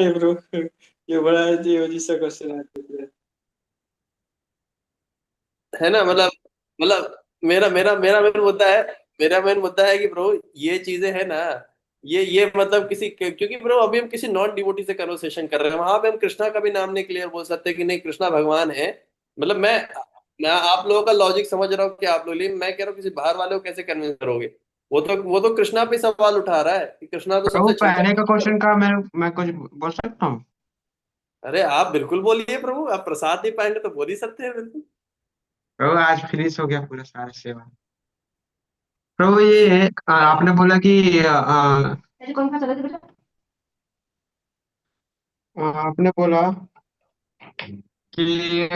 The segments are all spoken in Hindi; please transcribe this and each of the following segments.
नहीं ब्रो, ये बड़ा अजीब सा क्वेश्चन है। है ना? मतलब मेरा मेरा मेरा मेन मुद्दा है, मेरा मेन मुद्दा है कि ब्रो ये चीजें है ना, ये मतलब क्योंकि ब्रो अभी हम किसी नॉन डिवोटी से कन्वर्सेशन कर रहे हैं, वहां पे हम कृष्णा का भी नाम नहीं क्लियर बोल सकते कि नहीं कृष्णा भगवान है। मतलब मैं आप लोगों का लॉजिक समझ रहा हूँ कि आप लोग, लेकिन मैं कह रहा हूँ किसी बाहर वाले को कैसे कन्विंस करोगे? वो तो कृष्णा पे सवाल उठा रहा है कि कृष्णा तो प्रभु सबसे छोटा पहले का है। क्वेश्चन का मैं कुछ बोल सकता हूँ? अरे आप बिल्कुल बोलिए प्रभु, आप प्रसाद नहीं पाएंगे तो बोल ही सकते हैं बिल्कुल। प्रभु आज फिनिश हो गया पूरा सारा सेवा। प्रभु ये आपने बोला कि ऐसे कौन सा चला था बेटा? आपने बोला कि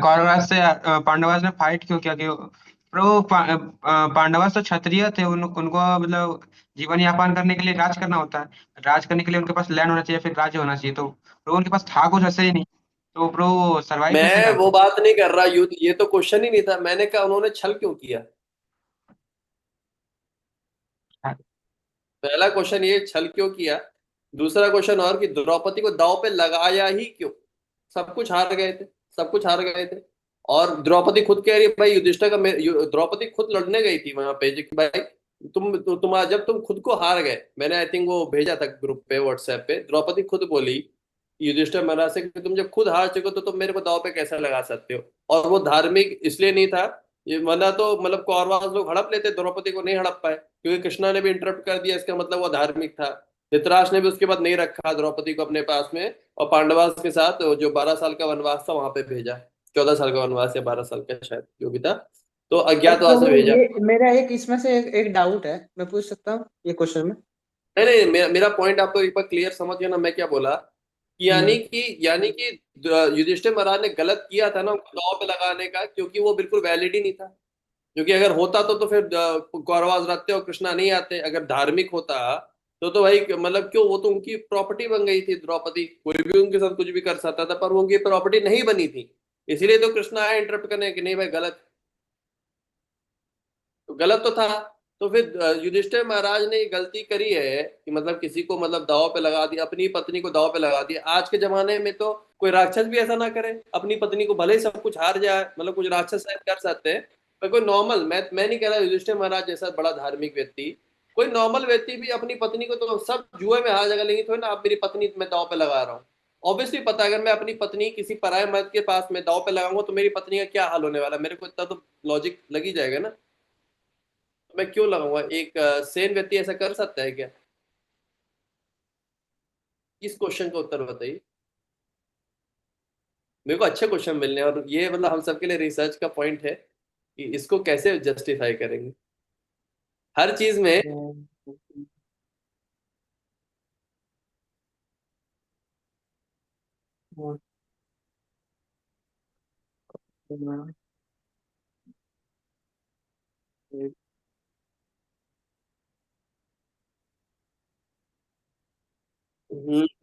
कौरवास से पांडवास ने फाइट क्यों किया? क्यों प्रभु पांडवास तो क्षत्रिय थे, उनको मतलब जीवन यापन करने के लिए राज करना होता है। राज करने के लिए उनके पास लैंड होना चाहिए, फिर राज्य होना चाहिए। तो प्रभु उनके पास था कुछ ऐसे ही नहीं, तो प्रभु सरवाइव कैसे मैं वो करते? बात नहीं कर रहा, युद्ध ये तो क्वेश्चन ही नहीं था। मैंने कहा उन्होंने छल क्यों किया। पहला क्वेश्चन ये, छल क्यों किया। दूसरा क्वेश्चन और कि द्रौपदी को दांव पे लगाया ही क्यों। सब कुछ हार गए थे, सब कुछ हार गए थे। और द्रौपदी खुद कह रही है भाई युधिष्ठिर का द्रौपदी खुद लड़ने गई थी वहां पे कि भाई जब तुम खुद को हार गए, मैंने आई थिंक वो भेजा था ग्रुप पे व्हाट्सएप पे, द्रौपदी खुद बोली युधिष्ठिर महाराज से कि तुम जब खुद हार चुके हो तो तुम मेरे को दांव पे कैसे लगा सकते हो। और वो धार्मिक इसलिए नहीं था, ये वरना तो मतलब कौरवास लोग हड़प लेते, द्रौपदी को नहीं हड़प पाए क्योंकि कृष्णा ने भी इंटरप्ट कर दिया, इसका मतलब वो धार्मिक था। धृतराष्ट्र ने भी उसके बाद नहीं रखा द्रौपदी को अपने पास में, और पांडवास के साथ जो 12 साल का वनवास था वहां पे भेजा। 14 साल का वनवास या 12 साल का शायद जो भी था, तो और अज्ञातवास में प्रभु भेजा। ये मेरा एक इसमें से एक डाउट है, मैं पूछ सकता हूँ ये क्वेश्चन में? नहीं नहीं, मेरा पॉइंट आप तो एक बार क्लियर समझ गए ना मैं क्या बोला। कि हम्म। यानी कि युधिष्ठिर महाराज ने गलत किया था ना उनको दांव पे लगाने का, क्योंकि वो बिल्कुल वैलिड ही नहीं था। क्योंकि अगर होता तो फिर कौरवास रखते और कृष्णा नहीं आते। अगर धार्मिक होता तो भाई मतलब क्यों, वो तो उनकी प्रॉपर्टी बन गई थी द्रौपदी, कोई भी उनके साथ कुछ भी कर सकता था, पर वो उनकी प्रॉपर्टी नहीं बनी थी। इसीलिए तो कृष्णा आया इंटरप्ट करने कि नहीं भाई गलत, तो गलत तो था। तो फिर युधिष्ठिर महाराज ने ये गलती करी है कि मतलब किसी को मतलब दांव पे लगा दिया, अपनी पत्नी को दांव पे लगा दिया। आज के जमाने में तो कोई राक्षस भी ऐसा ना करे अपनी पत्नी को, भले ही सब कुछ हार जाए, मतलब कुछ राक्षस शायद कर सकते हैं, पर कोई नॉर्मल, मैं नहीं कह रहा युधिष्ठिर महाराज जैसा बड़ा धार्मिक व्यक्ति, कोई नॉर्मल व्यक्ति भी अपनी पत्नी को, तो सब जुए में हार जाएगा, लेकिन थोड़ी ना आप मेरी पत्नी मैं दांव पे लगा रहा हूँ। ऑब्वियसली पता है अगर मैं अपनी पत्नी किसी पराये मर्द के पास में दांव पे लगाऊंगा तो मेरी पत्नी का क्या हाल होने वाला है, मेरे को इतना तो लॉजिक लग ही जाएगा ना। मैं क्यों लगाऊंगा? एक सेन व्यक्ति ऐसा कर सकता है क्या? इस क्वेश्चन का उत्तर बताइए। मेरे को अच्छे क्वेश्चन मिलने हैं, और ये मतलब हम सबके लिए रिसर्च का पॉइंट है कि इसको कैसे जस्टिफाई करेंगे हर चीज में।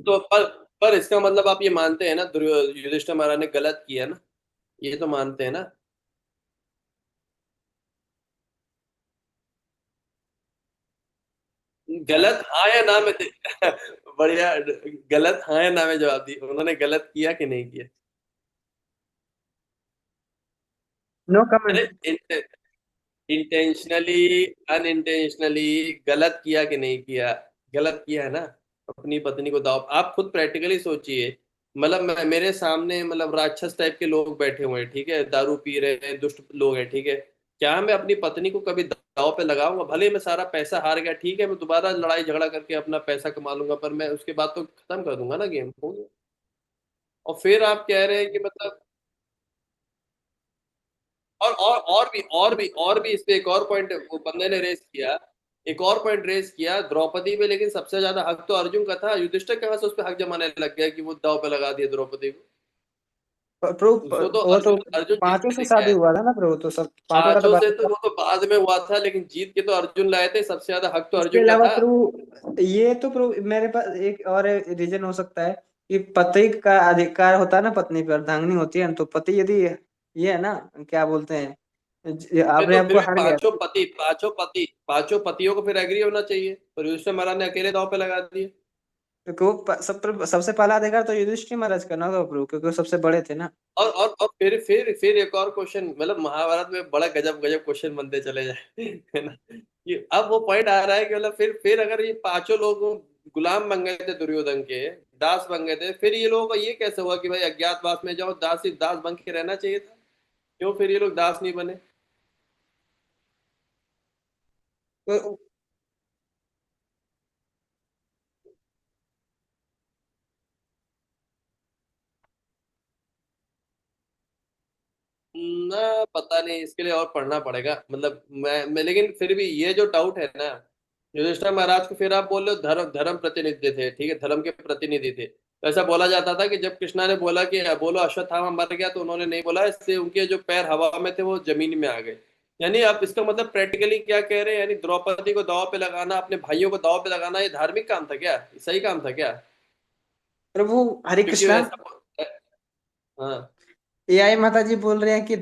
तो पर इसका मतलब आप ये मानते हैं ना युधिष्ठिर महाराज ने गलत किया ना, ये तो मानते हैं ना? गलत हाँ या ना में बढ़िया। गलत हाँ या ना में जवाब दी, उन्होंने गलत किया कि नहीं किया? नो अरे कमेंट। इंटेंशनली अनइंटेंशनली गलत किया कि नहीं किया? गलत किया है ना। अपनी पत्नी को दाव, आप खुद प्रैक्टिकली सोचिए। मतलब मेरे सामने मतलब राक्षस टाइप के लोग बैठे हुए हैं, ठीक है, दारू पी रहे हैं, दुष्ट लोग हैं, ठीक है। क्या मैं अपनी पत्नी को कभी दाव पे लगाऊंगा? भले ही मैं सारा पैसा हार गया, ठीक है, मैं दोबारा लड़ाई झगड़ा करके अपना पैसा कमा लूंगा, पर मैं उसके बाद तो खत्म कर दूंगा ना, गेम हो गया। और फिर आप कह रहे हैं कि मतलब, और भी इस पे एक और पॉइंट वो बंदे ने रेस किया। एक और पॉइंट रेस किया द्रौपदी पे, लेकिन सबसे ज्यादा हक तो अर्जुन का था। युधिष्ठिर कहाँ से उस पर हक जमाने लग गया कि वो दाव पे लगा दिया द्रौपदी को? उसको तो वो तो अर्जुन अर्जुन जीत पांचों के से लेके शादी आया। हुआ था ना प्रभु, तो सब पांचों का तो पांचों से बात तो था। वो तो बाद में हुआ था, लेकिन जीत के तो अर्जुन लाए थे, सबसे ज्यादा हक तो इसके अर्जुन का अलावा था। प्रभु ये तो प्रभु मेरे पास एक और रीजन हो सकता है कि पति का अधिकार होता है ना पत्नी पर, अर्धांगिनी होती है ना, तो पति यदि ये है ना, क्या बोलते हैं, आपने फिर आपको भी हार गया। पांचों पतियों को फिर एग्री होना चाहिए, पर युधिष्ठिर महाराज ने अकेले दाव पे लगा दिए। क्योंकि वो सबसे पहला अधिकार तो युधिष्ठिर महाराज का ना था प्रभु, क्योंकि वो सबसे बड़े थे ना। और फिर एक और क्वेश्चन, मतलब महाभारत में बड़ा गजब गजब क्वेश्चन बनते चले जाए है ना। कि अब वो पॉइंट आ रहा है कि मतलब फिर अगर ये पांचों लोग गुलाम बन गए थे दुर्योधन के, दास बन गए थे, फिर ये लोगों का ये कैसे हुआ कि भाई अज्ञातवास में जाओ, दास सिर्फ दास बन के रहना चाहिए था? क्यों फिर ये लोग दास नहीं बने? तो ना पता नहीं, इसके लिए और पढ़ना पड़ेगा। मतलब मैं लेकिन फिर भी ये जो डाउट है ना, युधिष्ठिर महाराज को फिर आप बोल रहे हो धर्म धर्म प्रतिनिधि थे, ठीक है, धर्म के प्रतिनिधि थे, तो ऐसा बोला जाता था कि जब कृष्णा ने बोला कि बोलो अश्वत्थामा मर गया, तो उन्होंने नहीं बोला, इससे उनके जो पैर हवा में थे वो जमीन में आ गए। यानी आप इसका मतलब प्रैक्टिकली क्या कह रहे हैं, यानी द्रौपदी को दांव पे लगाना, अपने भाइयों को दांव पे लगाना, ये धार्मिक काम था क्या? सही काम था क्या? प्रभु हरे क्योंकि कृष्णा, ऐसा, हाँ, एआई माता जी बोल रहे हैं कि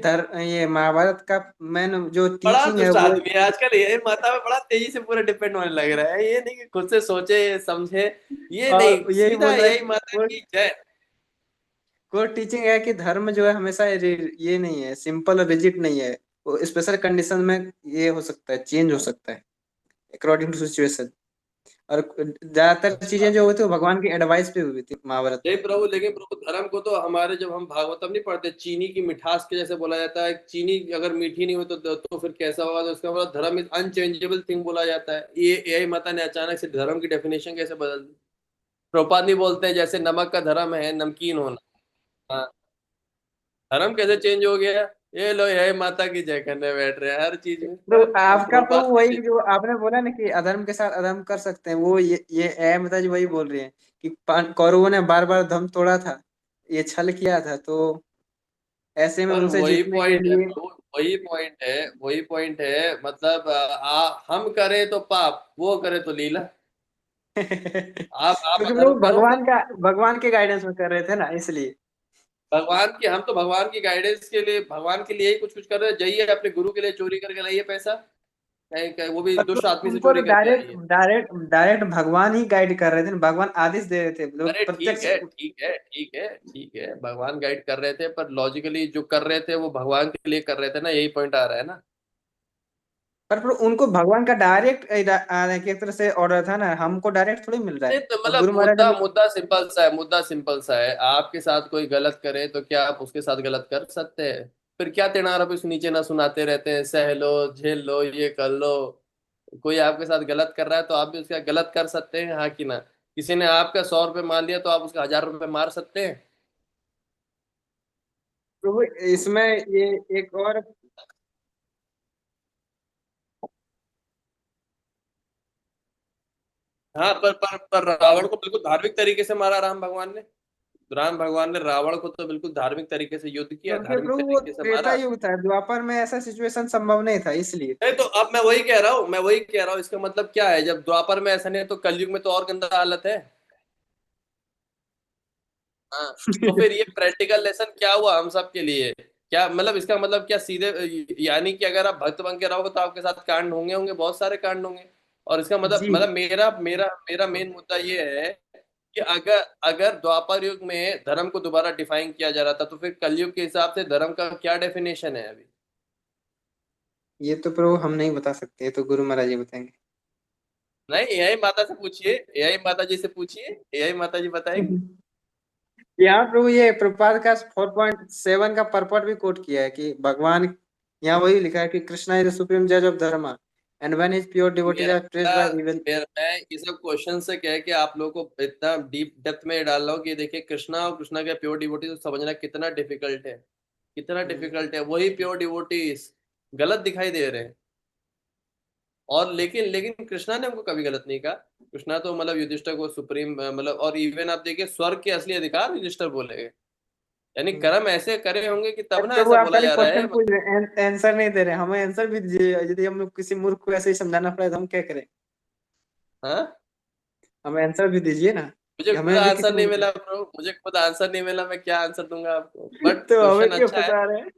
ये महाभारत का मेन जो बड़ा टीचिंग है दुष्ट वो। आदमी है आजकल, ये माता पे बड़ा तेजी से पूरा डिपेंड होने लग रहा है। ये नहीं कि खुद से सोचे समझे, ये नहीं, और यही सीधा बोल रहा है यही कि माता की जय। वो टीचिंग है कि धर्म जो है हमेशा ये नहीं है, सिंपल और रिजिड नहीं है। वो स्पेशल कंडीशन में ये हो सकता है, चेंज हो सकता है अकॉर्डिंग टू सिचुएशन। और ज्यादातर चीजें जो हुई थी वो भगवान की एडवाइस पे हुई थी महाभारत नहीं में। प्रभु, लेकिन प्रभु धर्म को तो हमारे, जब हम भागवतम नहीं पढ़ते, चीनी की मिठास के जैसे बोला जाता है, चीनी अगर मीठी नहीं हो तो फिर कैसा होगा? तो उसका मतलब धर्म इज अनचेंजेबल थिंग बोला जाता है। ये यही माता ने अचानक से धर्म की डेफिनेशन कैसे बदल दी? प्रभुपाद नहीं बोलते हैं जैसे नमक का धर्म है नमकीन होना। हाँ, धर्म कैसे चेंज हो गया? ये लो यही माता की जय करने बैठ रहे हैं हर चीज में। तो आपका तो प्रभुपाद वही जो आपने बोला ना कि अधर्म के साथ अधर्म कर सकते हैं, वो ये ए माता जी वही बोल रही हैं कि कौरवों ने बार बार धर्म तोड़ा था, ये छल किया था, तो ऐसे में पर उनसे वही जीतने के पॉइंट है लिए। प्रभु, वही पॉइंट है, मतलब हम करें तो पाप, वो करे तो लीला। आप क्योंकि वो अधर्म करोगे। भगवान के गाइडेंस में कर रहे थे ना, इसलिए। हम तो भगवान की गाइडेंस के लिए, भगवान के लिए ही कुछ कुछ कर रहे हैं। जाइए अपने गुरु के लिए चोरी करके लाइए पैसा, कहीं कहीं वो भी दुष्ट आदमी से उनको तो चोरी करके आइए। डायरेक्ट भगवान ही गाइड कर रहे थे ना, भगवान आदेश दे रहे थे, लोग अरे ठीक प्रत्यक्ष। है, ठीक है, ठीक है, ठीक है, भगवान गाइड कर रहे थे, पर लॉजिकली जो कर रहे थे वो भगवान के लिए कर रहे थे ना, यही पॉइंट आ रहा है ना। पर उनको भगवान का डायरेक्ट एक तरह से ऑर्डर था ना, हमको डायरेक्ट थोड़ी मिल रहा नहीं है। तो अब मतलब गुरु महाराज ने। मुद्दा सिंपल सा है, आपके साथ कोई गलत करे तो क्या आप उसके साथ गलत कर सकते हैं? फिर क्या तेनार आप इस नीचे ना सुनाते रहते हैं, सह लो झेल लो ये कर लो। कोई आपके साथ गलत कर रहा है तो आप भी उसका गलत कर सकते हैं, हाँ कि ना? किसी ने आपका 100 रुपये मार लिया तो आप उसका 1000 रुपये मार सकते हैं? तो इसमें ये एक और। हाँ, पर रावण को बिल्कुल धार्मिक तरीके से मारा राम भगवान ने। राम भगवान ने रावण को तो बिल्कुल धार्मिक तरीके से युद्ध किया, क्योंकि धार्मिक प्रभु वो तरीके से त्रेता मारा। युग था, द्वापर में ऐसा सिचुएशन संभव नहीं था, इसलिए। नहीं तो अब मैं वही कह रहा हूँ, इसका मतलब क्या है? जब द्वापर में ऐसा नहीं है तो कलयुग में तो और गंदा हालत है। हाँ, तो फिर ये प्रैक्टिकल लेसन क्या हुआ हम सब के लिए? क्या मतलब, इसका मतलब क्या सीधे, यानी कि अगर आप भक्त बन के रहोगे तो आपके साथ कांड होंगे होंगे बहुत सारे कांड होंगे। और इसका मतलब जी। मेरा मेरा मेरा मेन मुद्दा ये है कि अगर अगर द्वापर युग में धर्म को दोबारा डिफाइन किया जा रहा था, तो फिर कलयुग के हिसाब से धर्म का क्या डेफिनेशन है अभी? ये तो प्रभु हम नहीं बता सकते, ये तो गुरु महाराज जी बताएंगे। नहीं, यही माता से पूछिए, यही माता जी से पूछिए, यही माता जी बताएंगी। यहाँ प्रभु ये प्रभुपाद का 4.7 का परपट भी कोट किया है कि भगवान, यहाँ वही लिखा है कि कृष्णा इज द सुप्रीम जज of dharma and when his pure devotees are merely praised by evil. मैं ये सब क्वेश्चन से कह के आप लोगों को इतना डीप डेप्थ में डाल रहा हूँ कि देखिए, कृष्णा और कृष्णा के प्योर डिवोटी तो समझना कितना डिफिकल्ट है, कितना डिफिकल्ट है। वही प्योर डिवोटीज गलत दिखाई दे रहे हैं। और लेकिन लेकिन कृष्णा ने उनको कभी गलत नहीं कहा। कृष्णा तो मतलब युधिष्ठिर को सुप्रीम, मतलब, और इवन आप देखिए स्वर्ग के असली अधिकार युधिष्ठिर बोले गए। यानी कर्म ऐसे करे होंगे कि तब ना प्रभु ऐसा आप बोला खाली जा रहा है। क्वेश्चन पूछ रहे हैं, आंसर नहीं दे रहे, हमें आंसर भी दीजिए। यदि हम लोग किसी मूर्ख को ऐसे ही समझाना पड़े तो हम क्या करें? हाँ, हमें आंसर भी दीजिए ना, मुझे कि खुद हमें भी किसी आंसर नहीं मूर्ख मिला ब्रो, मुझे खुद आंसर नहीं मिला, मैं क्या आंसर दूंगा आपको? बट तो हमें क्वेश्चन क्यों अच्छा है। फंसा रहे हैं?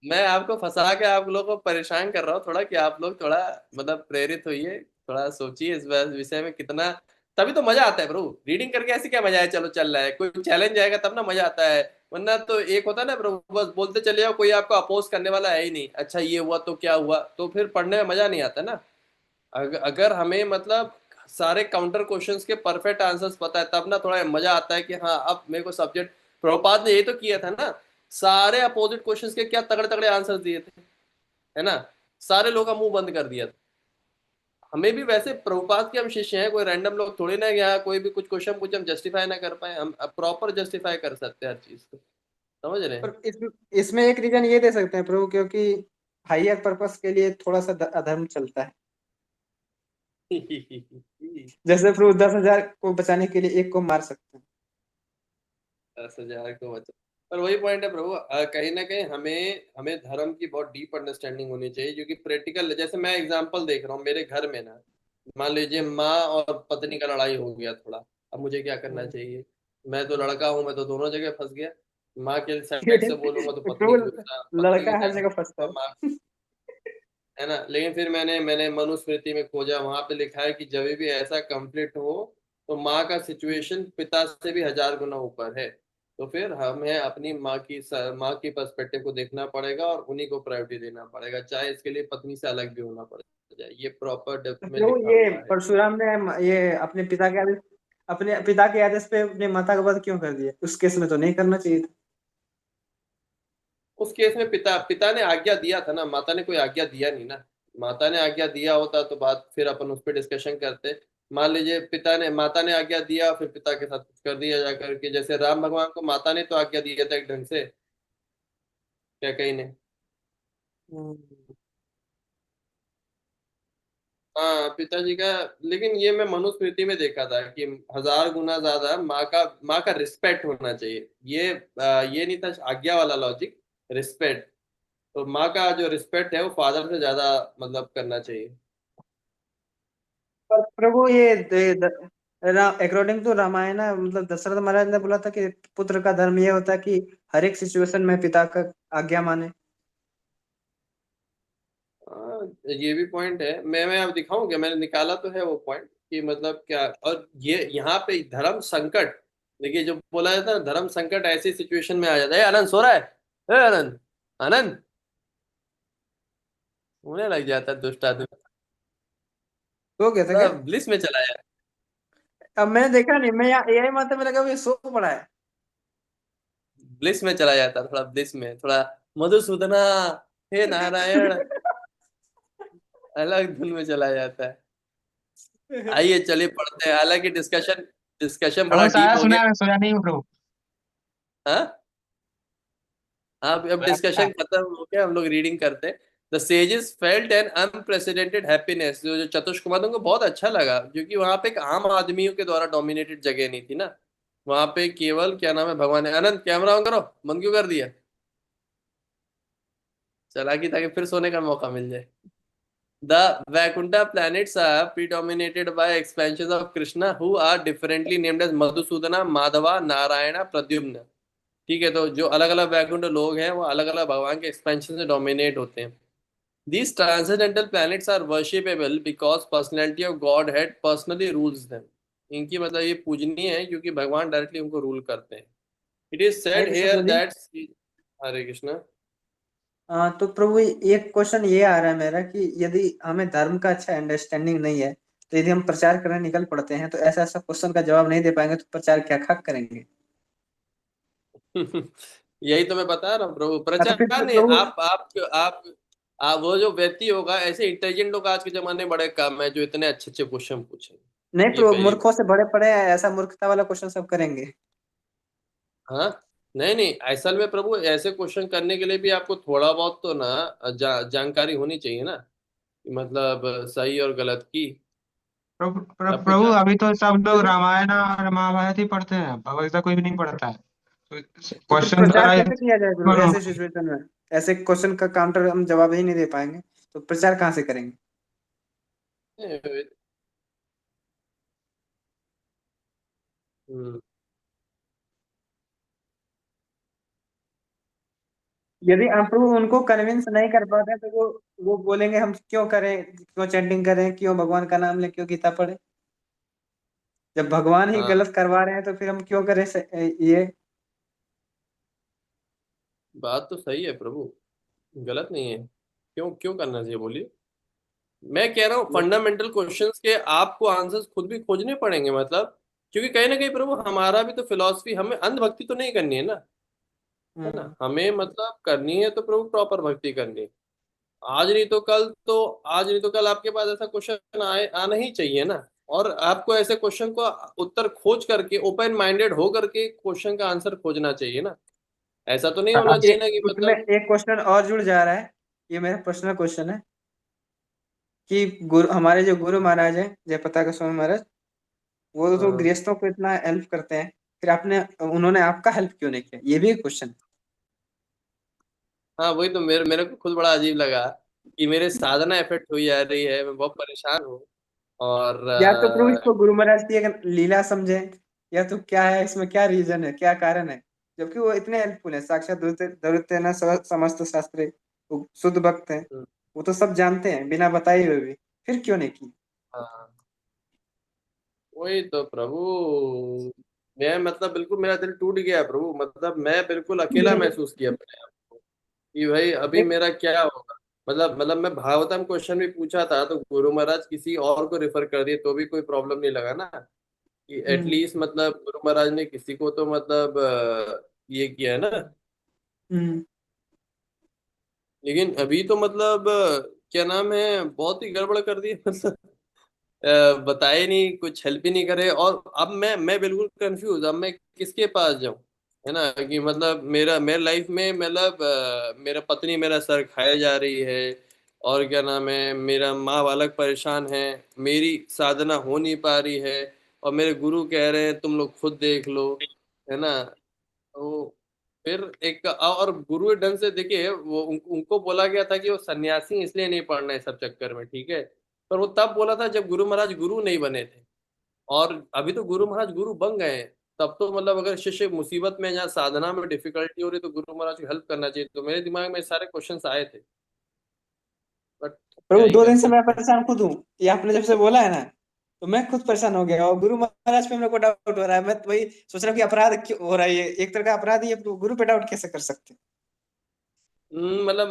मैं आपको फंसा के आप लोगों को परेशान कर रहा हूँ थोड़ा, कि आप लोग थोड़ा मतलब प्रेरित होइए, थोड़ा सोचिए इस विषय में कितना तभी तो मजा आता है ब्रो। रीडिंग करके ऐसे क्या मजा है, चलो चल रहा है, कोई चैलेंज आएगा तब ना मजा आता है। वरना तो एक होता है ना ब्रो, बस बोलते चले जाओ, कोई आपको अपोज करने वाला है ही नहीं, अच्छा ये हुआ तो क्या हुआ, तो फिर पढ़ने में मजा नहीं आता ना। अगर हमें मतलब सारे काउंटर क्वेश्चंस के परफेक्ट आंसर्स पता है तब ना थोड़ा मजा आता है कि हाँ अब मेरे को सब्जेक्ट। प्रभुपाद ने ये तो किया था ना, सारे अपोजिट क्वेश्चंस के क्या तगड़े तगड़े आंसर दिए थे, है ना। सारे लोगों का मुंह बंद कर दिया था। हमें भी वैसे प्रभुपाद के हम शिष्य हैं, कोई रैंडम लोग थोड़ी ना, यहाँ कोई भी कुछ क्वेश्चन पूछे हम जस्टिफाई ना कर पाए, हम प्रॉपर जस्टिफाई कर सकते हैं हर चीज को, समझ रहे हैं। पर इसमें एक रीजन ये दे सकते हैं प्रभु, क्योंकि हायर पर्पस के लिए थोड़ा सा अधर्म चलता है। जैसे प्रभु 10,000 को बचाने के लिए एक को मार सकते हैं। 10,000 को बचा। पर वही पॉइंट है प्रभु, कहीं ना कहीं हमें हमें धर्म की बहुत डीप अंडरस्टैंडिंग होनी चाहिए, क्योंकि प्रैक्टिकल, जैसे मैं एग्जांपल देख रहा हूँ मेरे घर में ना, मान लीजिए माँ और पत्नी का लड़ाई हो गया थोड़ा, अब मुझे क्या करना चाहिए। मैं तो लड़का हूँ, मैं तो दोनों जगह फंस गया। माँ के साइड से बोलूंगा तो पत्नी प्रभु, की गुस्सा, पत्नी की लड़का हर साइड से जगह फंसता बोलूंगा माँ, है। है ना। लेकिन फिर मैंने मैंने मनुस्मृति में खोजा, वहां पे लिखा है कि जब भी ऐसा कंफ्लिक्ट हो तो माँ का सिचुएशन पिता से भी 1,000 गुना ऊपर है। तो फिर हमें अपनी माँ की पर्सपेक्टिव को देखना पड़ेगा और उन्हीं को प्रायोरिटी देना पड़ेगा, चाहे इसके लिए पत्नी से अलग भी होना पड़ जाए। ये प्रॉपर डेप्थ में प्रभु, लिखा ये हुआ है। परशुराम ने ये अपने पिता के आदेश पे अपने माता का वध क्यों कर दिया? उस केस में तो नहीं करना चाहिए था। उस केस में पिता पिता ने आज्ञा दिया था ना, माता ने कोई आज्ञा दिया नहीं ना। माता ने आज्ञा दिया होता तो बात फिर अपन उस पर डिस्कशन करते। मान लीजिए माता ने आज्ञा दिया, फिर पिता के साथ कुछ कर दिया जाकर के, जैसे राम भगवान को माता ने तो आज्ञा दिया था एक ढंग से, क्या कहीं ने। हम्म। हाँ पिताजी का। लेकिन ये मैं मनुस्मृति में देखा था कि 1,000 गुना ज्यादा माँ का रिस्पेक्ट होना चाहिए। ये नहीं था आज्ञा वाला लॉजिक, रिस्पेक्ट। तो माँ का जो रिस्पेक्ट है वो फादर से ज्यादा मतलब करना चाहिए। पर प्रभु, ये अकॉर्डिंग टू रामायण, मतलब दशरथ महाराज ने बोला था कि पुत्र का धर्म ये होता है कि हर एक सिचुएशन में पिता का आज्ञा माने। हाँ, ये भी पॉइंट है। मैं अब दिखाऊं क्या, मैंने निकाला तो है वो पॉइंट कि मतलब क्या। और ये यहाँ पे धर्म संकट, देखिए जो बोला जाता है ना, धर्म संकट ऐसी सिचुएशन में आ जाता है। आनंद सो रहा है, आनंद, आनंद होने लग जाता है दुष्ट आदमी, तो क्या था क्या? थोड़ा ब्लिस में चला जाता अब मैंने देखा नहीं, मैं यहाँ एआई माते में लगा हुआ, ये सो पड़ा है। है, ब्लिस में चला जाता है, थोड़ा ब्लिस में, थोड़ा मधुसूदना, हे नारायण, अलग धुन में चला जाता है। आइए चलिए पढ़ते हैं, हालांकि डिस्कशन डिस्कशन बड़ा प्रभु डीप सारा हो सुना गया। है, सोया नहीं हूँ प्रभु। हाँ, अब सोया डिस्कशन खत्म हो गया, हम लोग रीडिंग करते हैं। The sages felt an unprecedented happiness, जो चतुष कुमार, उनको बहुत अच्छा लगा, क्योंकि वहां पे एक आम आदमियों के द्वारा डोमिनेटेड जगह नहीं थी ना। वहां पे केवल क्या नाम है, भगवान है। आनंद कैमरा ऑन करो, बंद क्यों कर दिया, चला कि ताकि फिर सोने का मौका मिल जाए। The Vaikuntha planets are predominated by expansions of Krishna who are differently named as Madhusudana, Madhava, Narayana, Pradyumna। ठीक है, तो जो अलग अलग वैकुंठ लोग हैं वो अलग अलग भगवान के एक्सपेंशन से डोमिनेट होते हैं। These transcendental planets are worshipable because personality of Godhead personally rules them। इनकी मतलब ये पूजनीय है क्योंकि भगवान डायरेक्टली उनको रूल करते हैं। It is Hare said Krishna here Prabhu ji. that हरे कृष्णा। तो प्रभु, एक क्वेश्चन ये आ रहा है मेरा कि यदि हमें धर्म का अच्छा अंडरस्टैंडिंग नहीं है, तो यदि हम प्रचार करने निकल पड़ते हैं तो ऐसा ऐसा क्वेश्चन का जवाब नहीं दे पाएंगे तो प्रचार क्या खाक करेंगे? यही तो मैं बता रहा हूँ प्रभु, तो फिर प्रचार नहीं। प्रभु, आप वो जो व्यक्ति होगा, ऐसे इंटेलिजेंट लोग आज के जमाने में बड़े कम है जो इतने अच्छे अच्छे क्वेश्चन पूछे। नहीं ये प्रभु, पहली मूर्खों बात। से बड़े पड़े हैं, ऐसा मूर्खता वाला क्वेश्चन सब करेंगे। हाँ, नहीं नहीं, असल में प्रभु ऐसे क्वेश्चन करने के लिए भी आपको थोड़ा बहुत तो ना जानकारी होनी चाहिए ना, मतलब सही और गलत की। आपको प्रभु अभी तो सब लोग रामायण और महाभारत ही पढ़ते हैं, भगवत गीता कोई भी नहीं पढ़ता है। तो तो फिर क्वेश्चन प्रचार द्वारा कैसे किया जाए प्रभु ऐसे सिचुएशन में? ऐसे क्वेश्चन का काउंटर हम जवाब ही नहीं दे पाएंगे तो प्रचार कहाँ से करेंगे? हम्म, यदि हम प्रभु उनको कन्विंस नहीं कर पाते तो वो बोलेंगे हम क्यों करें, क्यों चैंटिंग करें, क्यों भगवान का नाम लें, क्यों गीता पढ़े? जब भगवान ही हाँ, गलत करवा रहे हैं तो फिर हम क्यों करें ये। बात तो सही है प्रभु, गलत नहीं है। क्यों क्यों करना चाहिए बोलिए। मैं कह रहा हूँ फंडामेंटल क्वेश्चंस के आपको आंसर्स खुद भी खोजने पड़ेंगे, मतलब क्योंकि कहीं ना कहीं प्रभु हमारा भी तो फिलॉसफी, हमें अंधभक्ति तो नहीं करनी है ना, है ना। हम्म। हमें मतलब करनी है तो प्रभु प्रॉपर भक्ति करनी है। आज नहीं तो कल आपके पास ऐसा क्वेश्चन आए, आना ही चाहिए ना। और आपको ऐसे क्वेश्चन को उत्तर खोज करके ओपन माइंडेड हो करके क्वेश्चन का आंसर खोजना चाहिए ना। ऐसा तो नहीं होना अब चाहिए ना कि उसमें मतलब। एक क्वेश्चन और जुड़ जा रहा है, ये मेरा पर्सनल क्वेश्चन है कि गुरु, हमारे जो गुरु महाराज हैं जयप्रताप गोस्वामी महाराज, वो तो हाँ, गृहस्थों को इतना हेल्प करते हैं, फिर आपने उन्होंने आपका हेल्प क्यों नहीं किया, ये भी एक क्वेश्चन। हाँ, वही तो मेरे मेरे को खुद बड़ा अजीब लगा कि मेरे साधना इफेक्ट हुई जा रही है, मैं बहुत परेशान हूँ। और या तो प्रभु इसको गुरु महाराज की एक लीला समझे, या तो क्या है इसमें, क्या रीजन है, क्या कारण है, जबकि वो इतने हेल्पफुल है, साक्षात दुर्योधन समस्त शास्त्री, वो शुद्ध भक्त हैं, वो तो सब जानते हैं बिना बताए हुए भी, फिर क्यों नहीं की। हाँ, वही तो प्रभु। मैं मतलब बिल्कुल मेरा दिल टूट गया प्रभु, मतलब मैं बिल्कुल अकेला महसूस किया अपने आप को कि भाई अभी देख। मेरा क्या होगा। मतलब मैं भागवतम क्वेश्चन भी पूछा था तो गुरु महाराज किसी और को रेफर कर दिए तो भी कोई प्रॉब्लम नहीं लगा ना, कि हम्म। एटलीस्ट मतलब गुरु महाराज ने किसी को तो मतलब ये किया है ना। हम्म। लेकिन अभी तो मतलब क्या नाम है, बहुत ही गड़बड़ कर दी मतलब बताए नहीं, कुछ हेल्प ही नहीं करे। और अब मैं बिल्कुल कंफ्यूज, अब मैं किसके पास जाऊं, है ना। कि मतलब मेरा मेरे लाइफ में मतलब मेरा पत्नी मेरा सर खाए जा रही है, और क्या नाम है, मेरा माँ बालक परेशान है, मेरी साधना हो नहीं पा रही है, और मेरे गुरु कह रहे हैं तुम लोग खुद देख लो, है ना। तो फिर एक और गुरु ढंग से देखिए, वो उनको बोला गया था कि वो सन्यासी इसलिए नहीं पढ़ना है सब चक्कर में, ठीक है। पर वो तब बोला था जब गुरु महाराज गुरु नहीं बने थे। और अभी तो गुरु महाराज गुरु बन गए हैं। तब तो मतलब अगर शिष्य मुसीबत में, जहाँ साधना में डिफिकल्टी हो रही तो गुरु महाराज को हेल्प करना चाहिए। तो मेरे दिमाग में सारे क्वेश्चंस आए थे, बट क्या प्रभु ही दो कर दिन से मैं सकते हैं। परेशान खुद हूँ, ये आपने जब से बोला है ना, तो मैं खुद परेशान हो गया, और गुरु महाराज पे मेरे को डाउट हो रहा है, मैं तो वही सोच रहा हूँ कि अपराध क्यों हो रहा है, ये एक तरह का अपराध ही है, गुरु पे डाउट कैसे कर सकते हैं। मतलब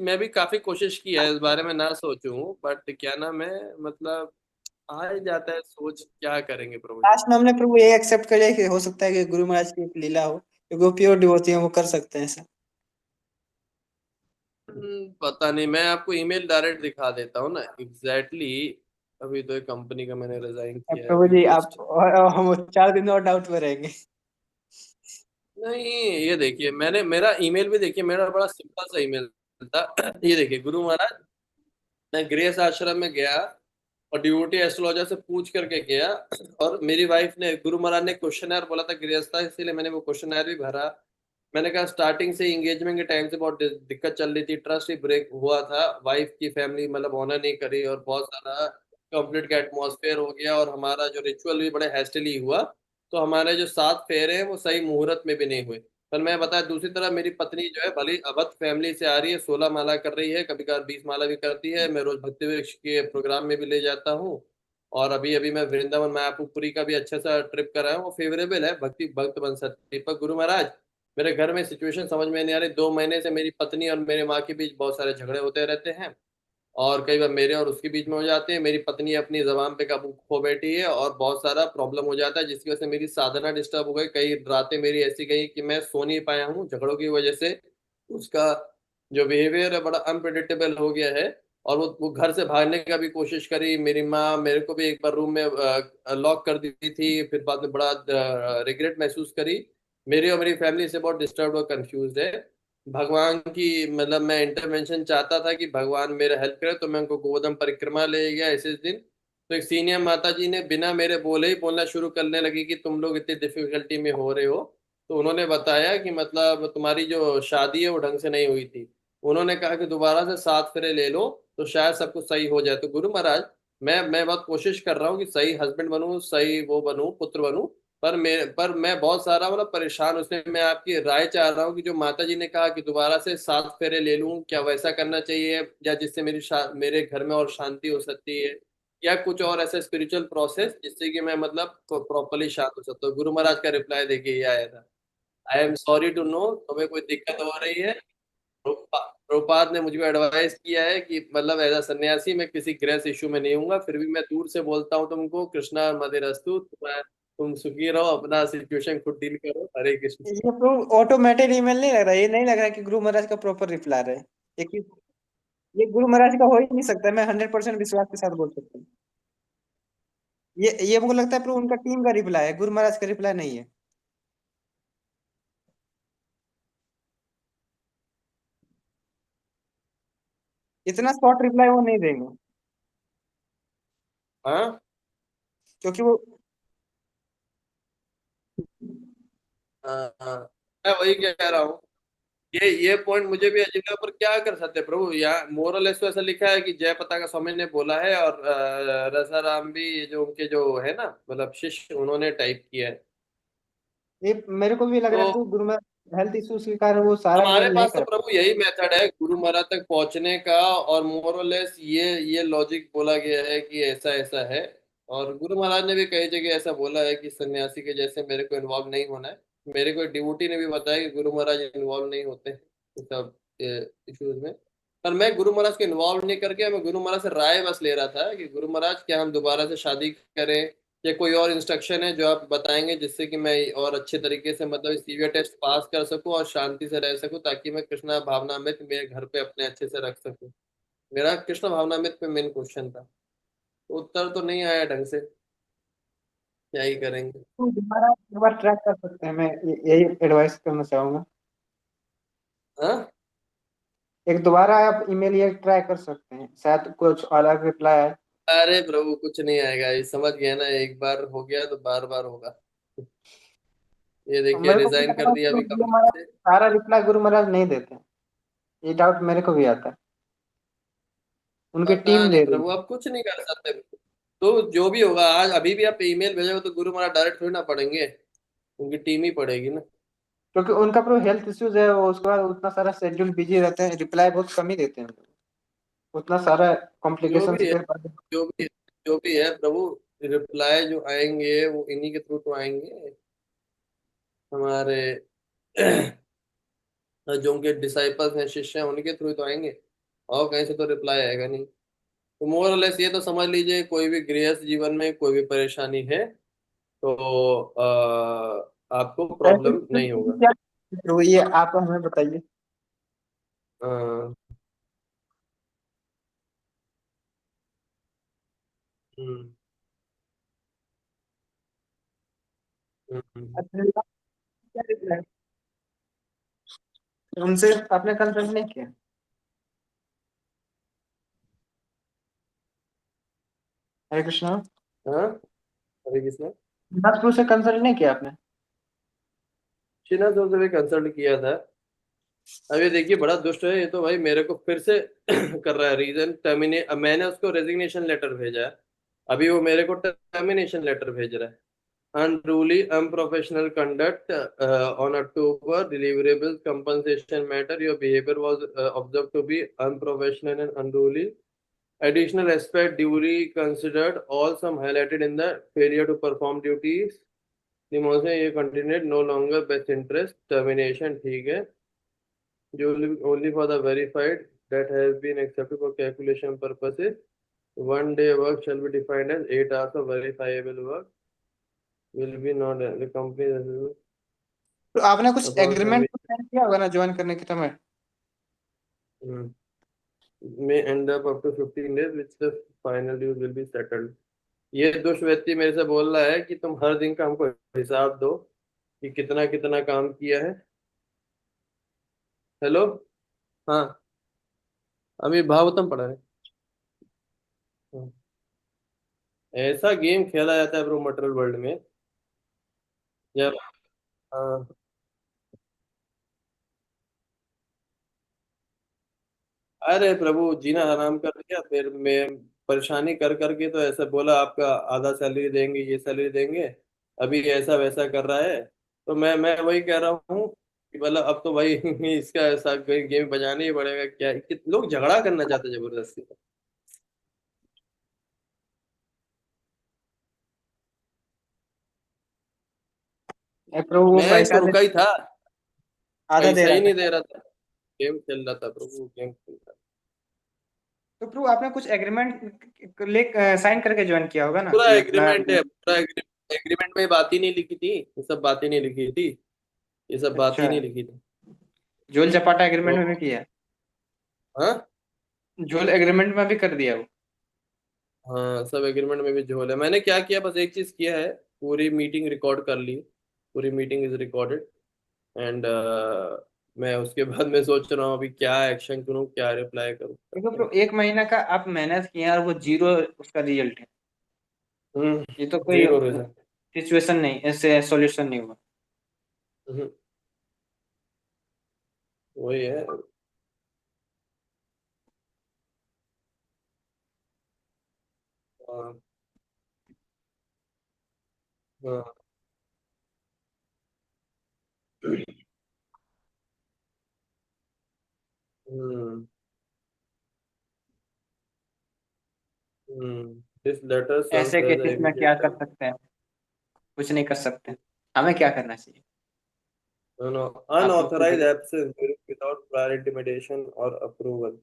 मैं भी काफी कोशिश की है इस बारे में ना सोचूं, बट क्या नाम है, मतलब आ ही जाता है सोच, क्या करेंगे प्रभु जी। लास्ट में हमने प्रभु ये एक्सेप्ट कर लिया कि हो सकता है कि गुरु महाराज की एक लीला हो, क्योंकि वो प्योर डिवोटी है, वो कर सकते हैं ऐसा। पता नहीं, मैं आपको ईमेल डायरेक्ट दिखा देता हूँ ना एग्जैक्टली exactly। अभी तो एक कंपनी का मैंने रिजाइन अब किया है प्रभु अभी जी आप, जस्ट। और हम 4 दिन और डाउट में रहेंगे। नहीं, ये देखिए, मैंने मेरा ईमेल भी देखिए, मेरा बड़ा सिंपल सा ईमेल था ये देखिए, गुरु महाराज, मैं गृहस्थ आश्रम में गया और ड्यूटी एस्ट्रोलॉजर से पूछ करके गया। और मेरी वाइफ ने, गुरु महाराज ने क्वेश्चनर बोला था गृहस्थ था, इसीलिए मैंने वो क्वेश्चनर भी भरा। मैंने कहा स्टार्टिंग से एंगेजमेंट के टाइम से बहुत दिक्कत चल रही थी, ट्रस्ट ही ब्रेक हुआ था, वाइफ की फैमिली मतलब ऑनर नहीं करी, और बहुत सारा कंफ्लिक्ट का एटमॉस्फेयर हो गया, और हमारा जो रिचुअल भी बड़े हैस्टिली हुआ। तो हमारे जो 7 फेरे हैं वो सही मुहूर्त में भी नहीं हुए। पर मैं बता, दूसरी तरफ मेरी पत्नी जो है भली अवध फैमिली से आ रही है, 16 माला कर रही है, कभी कभार 20 माला भी करती है, मैं रोज भक्ति वृक्ष के प्रोग्राम में भी ले जाता हूँ। और अभी अभी मैं वृंदावन मायापुरी का भी अच्छा सा ट्रिप कर रहा हूँ, वो फेवरेबल है, भक्ति भक्त बन सकती है। पर गुरु महाराज, मेरे घर में सिचुएशन समझ में नहीं आ रही, 2 महीने से मेरी पत्नी और मेरे माँ के बीच बहुत सारे झगड़े होते रहते हैं। और कई बार मेरे और उसके बीच में हो जाते हैं, मेरी पत्नी अपनी जबान पे काबू खो बैठी है, और बहुत सारा प्रॉब्लम हो जाता है, जिसकी वजह से मेरी साधना डिस्टर्ब हो गई, कई रातें मेरी ऐसी गई कि मैं सो नहीं पाया हूँ झगड़ों की वजह से। उसका जो बिहेवियर है बड़ा अनप्रिडिक्टेबल हो गया है। और वो घर से भागने का भी कोशिश करी, मेरी माँ मेरे को भी एक बार रूम में लॉक कर दी थी, फिर बाद में बड़ा रिग्रेट महसूस करी। मेरी और मेरी फैमिली से बहुत डिस्टर्ब और कंफ्यूज है। भगवान की मतलब मैं इंटरवेंशन चाहता था कि भगवान मेरा हेल्प करे, तो मैं उनको गोवर्धन परिक्रमा ले गया इस दिन। तो एक सीनियर माता जी ने बिना मेरे बोले ही बोलना शुरू करने लगी कि तुम लोग इतनी डिफिकल्टी में हो रहे हो। तो उन्होंने बताया कि मतलब तुम्हारी जो शादी है वो ढंग से नहीं हुई थी। उन्होंने कहा कि दोबारा से 7 फेरे ले लो तो शायद सब कुछ सही हो जाए। तो गुरु महाराज, मैं बहुत कोशिश कर रहा हूँ कि सही हस्बैंड बनूं, सही वो बनूं, पुत्र बनूं। पर मैं बहुत सारा मतलब परेशान हूं। उसमें मैं आपकी राय चाह रहा हूँ कि जो माता जी ने कहा कि दोबारा से 7 फेरे ले लूं, क्या वैसा करना चाहिए, या जिससे मेरे घर में और शांति हो सकती है। या कुछ और ऐसा स्पिरिचुअल प्रोसेस जिससे कि मैं मतलब प्रॉपरली शांत हो सकता हूँ। गुरु महाराज का रिप्लाई देखिए ये आया था, I am sorry to know, तुम्हें कोई दिक्कत हो रही है। प्रभुपाद ने मुझे एडवाइस किया है कि मतलब एज अ सन्यासी मैं किसी ग्रेस इशू में नहीं हूँ, फिर भी मैं दूर से बोलता हूँ तुमको, कृष्णा मदिरस्तु, तुम सुखी रहो, अपना सिचुएशन खुद डील करो, हरे कृष्ण। ये तो ऑटोमेटेड ईमेल नहीं लग रहा, ये नहीं लग रहा कि गुरु महाराज का प्रॉपर रिप्लाई है। ये गुरु महाराज का हो ही नहीं सकता, मैं 100% विश्वास के साथ बोल सकता हूँ। ये मुझे लगता है प्रभु उनका टीम का रिप्लाई है, गुरु महाराज का रिप्लाई नहीं है। इतना शॉर्ट रिप्लाई वो नहीं देंगे, हाँ क्योंकि वो हाँ हाँ, मैं वही कह रहा हूँ। ये पॉइंट मुझे भी अजीब लगा, पर क्या कर सकते हैं प्रभु, यहाँ मोरल तो ऐसा लिखा है कि जय पताका स्वामी ने बोला है, और रसाराम भी, ये जो उनके जो है ना मतलब शिष्य, उन्होंने टाइप किया है। ये मेरे को भी लग रहा है तो प्रभु गुरु महाराज हेल्थ इश्यूज के कारण वो सारा हमारे ईमेल नहीं पास तो कर पाए। प्रभु यही मेथड है गुरु महाराज तक पहुंचने का, और मोरलेस ये लॉजिक बोला गया है कि ऐसा ऐसा है। और गुरु महाराज ने भी कई जगह ऐसा बोला है कि सन्यासी के जैसे मेरे को इन्वॉल्व नहीं होना है। मेरे को डिवोटी ने भी बताया कि गुरु महाराज इन्वॉल्व नहीं होते हैं इस सब इश्यूज में। पर मैं गुरु महाराज को इन्वॉल्व नहीं करके, मैं गुरु महाराज से राय बस ले रहा था कि गुरु महाराज क्या हम दोबारा से शादी करें, या कोई और इंस्ट्रक्शन है जो आप बताएंगे जिससे कि मैं और अच्छे तरीके से मतलब सीवियर टेस्ट पास कर सकूं और शांति से रह सकूं, ताकि मैं कृष्णा भावनामृत मेरे घर पे अपने अच्छे से रख सकूं। मेरा कृष्ण भावनामृत पे मेन क्वेश्चन था, तो उत्तर तो नहीं आया ढंग से, क्या ही करेंगे। तो दोबारा एक बार ट्रैक कर सकते हैं, मैं यही एडवाइस करना चाहूंगा। हाँ एक दोबारा आप ईमेल ये ट्राई कर सकते हैं, शायद कुछ अलग रिप्लाई आए। अरे प्रभु कुछ नहीं आएगा, ये समझ गया ना, एक बार हो गया तो बार बार होगा। ये तो देखिए मेरे को भी रिजाइन लग कर रहा है दिया कि अभी गुरु कंपनी महाराज से। सारा रिप्लाई गुरु महाराज नहीं देते हैं। ये डाउट मेरे को भी आता है, उनकी पता टीम नहीं दे रही प्रभु, है। अब कुछ नहीं कर सकते। तो जो भी होगा, आज अभी भी आप ईमेल भेजोगे तो गुरु महाराज डायरेक्ट थोड़ी ना पढ़ेंगे, उनकी टीम ही पढ़ेगी ना। क्योंकि उनका प्रो हेल्थ इश्यूज है, वो उसके बाद उतना सारा शेड्यूल बिजी रहते हैं, रिप्लाई बहुत कम ही देते हैं, उतना सारा जो कॉम्प्लिकेशन भी है, के बाद। जो भी जो भी है प्रभु, रिप्लाई जो आएंगे वो इन्हीं के थ्रू तो आएंगे, हमारे जो उनके डिसाइपल्स हैं, शिष्य हैं, उनके थ्रू तो आएंगे, और कहीं से तो रिप्लाई आएगा नहीं। तो मोर और लेस ये तो समझ लीजिए, कोई भी गृहस्थ जीवन में कोई भी परेशानी है तो आपको ऐसे प्रॉब्लम नहीं होगा। क्या, तो ये आप हमें बताइए। अ, हम्म हम्म। अच्छा, क्या reply? उनसे आपने कंसल्ट नहीं किया? हरे कृष्णा। हाँ, हरे कृष्णा। नाथपुर से कंसल्ट नहीं किया आपने? श्रीनाथ से भी कंसल्ट किया था। अब ये देखिए बड़ा दुष्ट है ये तो भाई, मेरे को फिर से कर रहा है रीजन टर्मिनेट। अब मैंने उसको रेजिग्नेशन लेटर भेजा है, अभी वो मेरे को टर्मिनेशन लेटर भेज रहा है। Unruly, unprofessional conduct on October deliverables compensation matter. Your behavior was observed to be unprofessional and unruly. Additional aspect duly considered, all some highlighted in the failure to perform duties. Demotion ये continued no longer best interest termination, ठीक है। Only for the verified that has been accepted for calculation purposes. One day work shall be defined as 8 hours of verifiable work. Will be not the company तो आपने कुछ upon एग्रीमेंट submission साइन किया होगा ना ज्वाइन करने के समय? may end up to 15 days which the final dues will be settled. ये दुष्ट व्यक्ति मेरे से बोल रहा है कि तुम हर दिन का हमको हिसाब दो कि कितना कितना काम किया है। हेलो। हाँ, अभी भागवतम पढ़ा है। हाँ। ऐसा गेम खेला जाता है ब्रो मटेरियल वर्ल्ड में यार। हाँ, अरे प्रभु जीना हराम कर दिया, फिर मैं परेशानी कर करके तो ऐसा बोला आपका आधा सैलरी देंगे, ये सैलरी देंगे, अभी ऐसा वैसा कर रहा है। तो मैं वही कह रहा हूँ कि मतलब अब तो भाई इसका ऐसा गेम बजाना ही पड़ेगा, क्या कि लोग झगड़ा करना चाहते हैं जबरदस्ती। प्रभु वो मैं तो पैसा दे, रुका ही था, आधा दे पैसा रहा ही था। नहीं दे रहा था, गेम खेल रहा था प्रभु, गेम खेल रहा था। तो प्रभु आपने कुछ एग्रीमेंट ले साइन करके ज्वाइन किया होगा ना पूरा कि मैं। एग्रीमेंट है, पूरा एग्रीमेंट में बात ही नहीं लिखी थी, ये सब बातें नहीं लिखी थी, ये सब बात अच्छा, ही नहीं लिखी थी। झोल झपाटा एग्रीमेंट तो में भी किया? हाँ, झोल एग्रीमेंट में भी कर दिया वो? हाँ सब एग्रीमेंट में भी झोल है। मैंने क्या किया, बस एक चीज किया है, पूरी मीटिंग रिकॉर्ड कर ली, पूरी मीटिंग इज रिकॉर्डेड, एंड मैं उसके बाद में सोच रहा हूँ अभी क्या एक्शन करूँ, क्या रिप्लाई करूँ। देखो ब्रो, 1 महीना का आप मेहनत किए हैं और वो जीरो उसका रिजल्ट है। हम्म, ये तो कोई जीरो रिजल्ट। सिचुएशन नहीं, ऐसे सॉल्यूशन नहीं हुआ। वही है। हाँ, हाँ, हम्म, दिस लेटर ऐसे सर्व्स एज केसेस में क्या कर एविडेंस। सकते हैं? कुछ नहीं कर सकते। हमें क्या करना चाहिए? No, no, आप लोग unauthorized खुद। absence without prior intimation और अप्रूवल।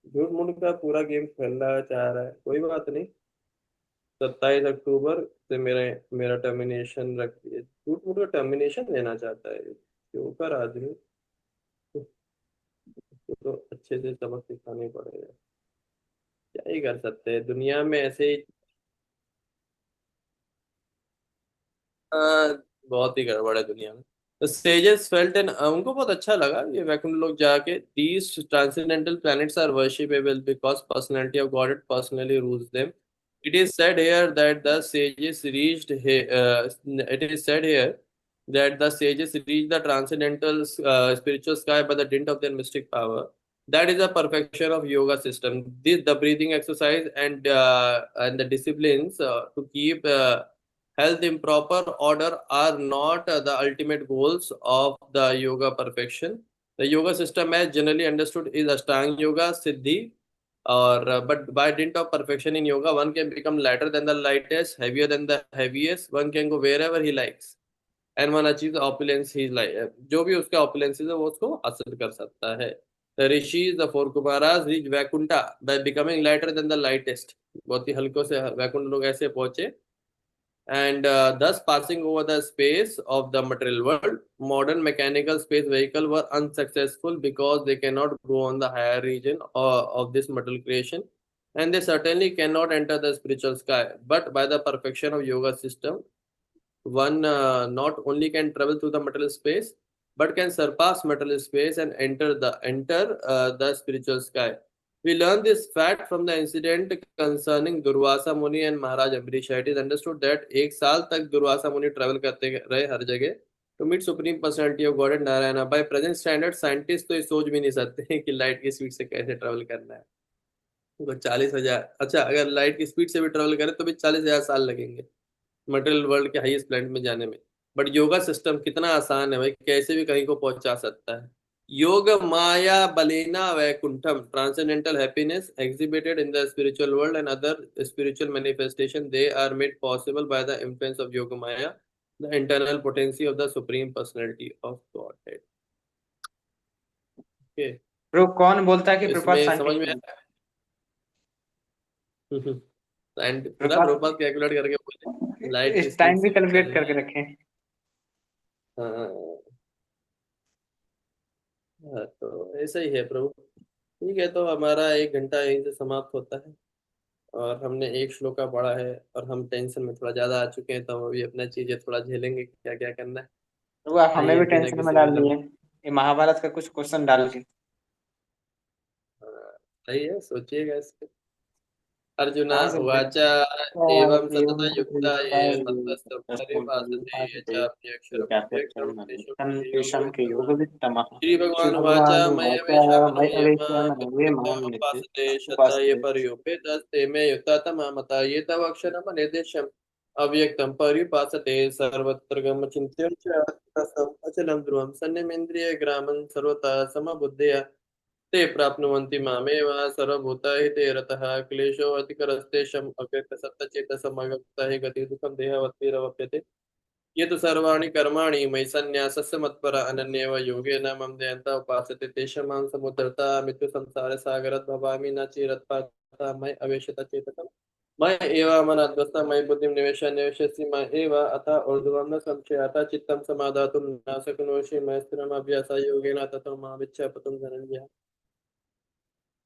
झूठ मूठ का पूरा गेम खेल रहा है, चाह रहा है, कोई बात नहीं। 27 अक्टूबर से मेरा मेरा टर्मिनेशन रख दिए, झूठ मूठ का टर्मिनेशन लेना चाहता है, क्यों कर आदमी, उसको तो अच्छे से सबक सिखाने पड़ेगा। क्या ही कर सकते हैं दुनिया में ऐसे ही। बहुत ही गड़बड़ है दुनिया में। The sages felt and उनको बहुत अच्छा लगा ये वैकुंठ लोग जाके, these transcendental planets are worshipable because personality of God personally rules them. It is said here that the sages reached here. It is said here that the sages reached the transcendental spiritual sky by the dint of their mystic power. That is the perfection of yoga system. This the breathing exercise and the disciplines to keep. Health in proper order are not the ultimate goals of the yoga perfection. The yoga system, as generally understood, is Ashtanga Yoga, Siddhi, or but by dint of perfection in yoga, one can become lighter than the lightest, heavier than the heaviest. One can go wherever he likes, and one achieves the opulence he like. जो भी उसका opulence है वो उसको हासिल कर सकता है. The rishis, the four kumaras, reach Vaikuntha by becoming lighter than the lightest. बहुत ही हल्कों से वैकुंठ लोग ऐसे पहुंचे, and thus passing over the space of the material world. Modern mechanical space vehicles were unsuccessful because they cannot go on the higher region of this material creation, and they certainly cannot enter the spiritual sky. But by the perfection of yoga system, one not only can travel through the material space, but can surpass material space and enter the spiritual sky. We learn this fact from the incident concerning Durvasa Muni and Maharaj Ambarish. It is understood that एक साल तक दुर्वासा मुनि ट्रैवल करते रहे हर जगह to meet supreme personality of God and Narayana. By present standard, scientists तो ये सोच भी नहीं सकते हैं कि लाइट की स्पीड से कैसे ट्रैवल करना है। तो 40,000, अच्छा अगर लाइट की स्पीड से भी ट्रैवल करें तो भी 40,000 साल लगेंगे मटेरियल वर्ल्ड के हाईएस्ट प्लैनेट में जाने में। बट योगा सिस्टम कितना आसान है भाई, कैसे भी कहीं को पहुंचा सकता है। योग माया बलेना वैकुंठम, transcendental happiness exhibited in the spiritual world and other spiritual manifestation, they are made possible by the influence of Yogamaya, the internal potency of the supreme personality of God. Okay, bro कौन बोलता है कि प्रपात इसमें समझ में साइंटिस्ट है? आया। एंड पूरा प्रपात प्रोपास कैलकुलेट करके बोले लाइट की इस स्पीड टाइम भी से भी कैलकुलेट चलना करके है। रखे। हाँ, हाँ, तो ऐसा ही है प्रभु। ठीक है, तो हमारा 1 घंटा यहीं से समाप्त होता है, और हमने एक श्लोका पढ़ा है, और हम टेंशन में थोड़ा ज्यादा आ चुके हैं, तो हम अभी अपना चीजें थोड़ा झेलेंगे क्या क्या करना है। वो आप हमें आइए भी बिना टेंशन में किसी डाल विलंब। दिए, ये महाभारत का कुछ क्वेश्चन डाल के। हाँ, सही है, सोचिएगा इस पे। अर्जुन कहाँ से उवाच एवं सतत एवं युक्ता ये मत्तस्य परिभाषते ये चाप्यक्षरमव्यक्तम् तेषु तेषां के योग वित्तमः। श्री श्री भगवान उवाच भगवान मय्यवेषा उवाच मनो ये वे मां मां नित्य उपासते श्रद्धा ये उपासते। पर्युपेतस्ते मे युक्ता तमा मता ये तव अक्षरम निर्देशम अव्यक्तम पर्युपासते सर्वत्र गमचिन्त्यं च तस्म अचलं ध्रुवं सन्निमेन्द्रिय ग्रामं सर्वथा समबुद्धया ते प्राप्नुवन्ति मामेव सर्वभूतहिते रतः क्लेशोऽधिकरस्तेषम् अव्यक्तसत्तचेतसमव्यक्ता हि गतिः दुःखं देहवद्भिरवप्यते ये तो सर्वाणि कर्माणि मयि संन्यासस्य मत्परा अनन्येव योगेन मम ध्येयन्तः उपासते तेषां समुद्धरता मृत्यु संसारे सागरत भवामि न चिरत्पाता मयि अवेशिता चेतसम् मय एव मनाद्वस्ता मयि बुद्धिं निवेशयसि मय एव अतः ऊर्ध्वं न संशयः अतः चित्तं समादातुं न शक्नोषि मय स्थिरमभ्यासा योगेन ततो मां विच्छेपतुं धनञ्जय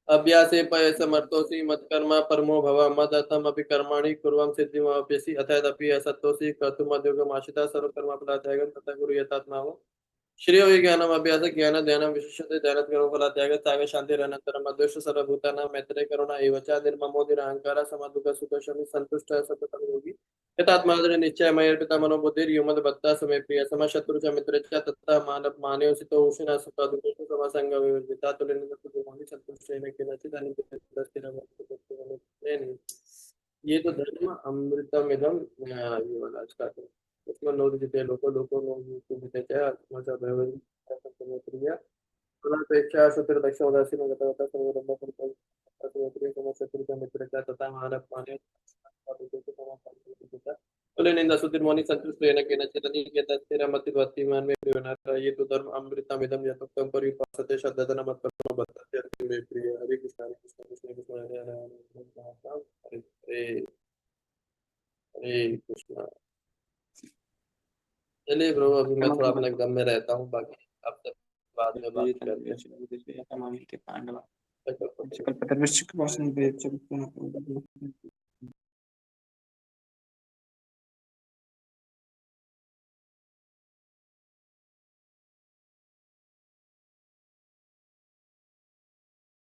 अभ्यासे पय समर्थोऽसि मत्कर्म परमो भव मदर्थमपि कर्माणि कुर्वं सिद्धिमवाप्स्यसि अथैदपि असक्तोऽसि कर्तुमद्योगमाश्रितः सर्वकर्मफलत्यागं तथा कुरु यथात्माहो श्रेयो हि ज्ञानम् अभ्यास ज्ञान ध्यानं विशिष्यते ध्यानत्कर्मफलत्यागः त्यागः शान्तिरनन्तरम् अद्वेष्ट सर्वभूतानां मैत्रेय करुणा एव च निर्ममो निरहङ्कारः समदुःखः सुखः शमिः सन्तुष्टः सततं योगी यथात्मा निश्चय मयर्पिता मनोबुद्धिर्यो मद्भक्तः समे प्रियः समशत्रु च मित्र च तथा मानवसितो उषिणः सुखः दुःखेषु समसङ्गविवर्जितः तुल्यनिर्वृत्तिर्मोहि सन्तुष्टेन केनचित् अनित्यतस्थिरमस्ति। ये तो धर्म अमृतमिदं ये वाला इसका तो उसमें नोदिते लोको लोको नोदिते च आत्मचा भवति तत्त्वप्रिया फलापेक्षा शत्रुदक्ष उदासीन गतवता सर्वरम्भ सर्वप्रिय समशत्रुता मित्र च तथा मानवमाने तुल्य निंदा सुतिर्मोनि संतुष्टेन केनचित् अनित्यतस्थिरमतिवर्तिमान में प्रियनाथ ये तो धर्म अमृतमिदं यतोक्तं परिपासते श्रद्धेन मत्कर्मणो बद्धते मे प्रिय हरे कृष्ण कृष्ण कृष्ण हरे हरे हरे हरे हरे कृष्णा। चलिए ब्रो अभी मैं थोड़ा अपने गम में रहता हूँ बाकी आपसे बाद में बात करते हैं। पांडवा